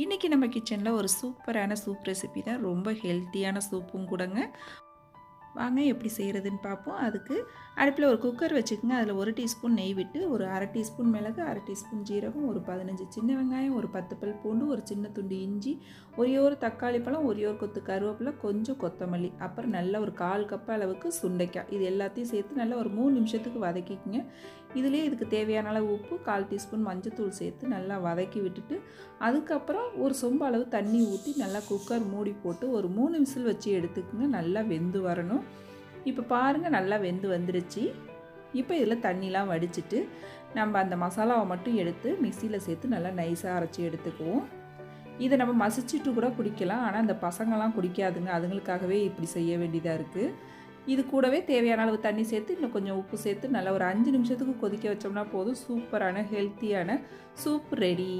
இன்றைக்கி நம்ம கிச்சனில் ஒரு சூப்பரான சூப் ரெசிபி தான். ரொம்ப ஹெல்த்தியான சூப்பும் கூடங்க. வாங்க எப்படி செய்கிறதுன்னு பார்ப்போம். அதுக்கு அடுப்பில் ஒரு குக்கர் வச்சுக்கோங்க. அதில் 1 டீஸ்பூன் நெய் விட்டு, ஒரு 1/2 டீஸ்பூன் மிளகு, 1/2 டீஸ்பூன் ஜீரகம், ஒரு 15 சின்ன வெங்காயம், ஒரு 10 பல் பூண்டு, ஒரு சின்ன துண்டு இஞ்சி, ஒரே ஒரு தக்காளி பழம், ஒரே ஒரு கொத்து கருவேப்பிலை, கொஞ்சம் கொத்தமல்லி, அப்புறம் நல்லா ஒரு 1/4 கப் அளவுக்கு சுண்டைக்காய், இது எல்லாத்தையும் சேர்த்து நல்லா ஒரு 3 நிமிஷத்துக்கு வதக்கிக்கங்க. இதுலேயே இதுக்கு தேவையான அளவு உப்பு, 1/4 டீஸ்பூன் மஞ்சத்தூள் சேர்த்து நல்லா வதக்கி விட்டுட்டு, அதுக்கப்புறம் ஒரு சொம்பு அளவு தண்ணி ஊற்றி நல்லா குக்கர் மூடி போட்டு ஒரு 3 விசில் வச்சு எடுத்துக்கோங்க. நல்லா வெந்து வரணும். இப்போ பாருங்கள், நல்லா வெந்து வந்துருச்சு. இப்போ இதில் தண்ணிலாம் வடிச்சிட்டு நம்ம அந்த மசாலாவை மட்டும் எடுத்து மிக்சியில் சேர்த்து நல்லா நைஸாக அரைச்சி எடுத்துக்குவோம். இதை நம்ம மசிச்சுட்டு கூட குடிக்கலாம். ஆனால் அந்த பசங்கள்லாம் குடிக்காதுங்க. அதுங்களுக்காகவே இப்படி செய்ய வேண்டியதாக இருக்குது. இது கூடவே தேவையான அளவு தண்ணி சேர்த்து இன்னும் கொஞ்சம் உப்பு சேர்த்து நல்லா ஒரு 5 நிமிஷத்துக்கு கொதிக்க வச்சோம்னா போதும். சூப்பரான ஹெல்த்தியான சூப் ரெடி.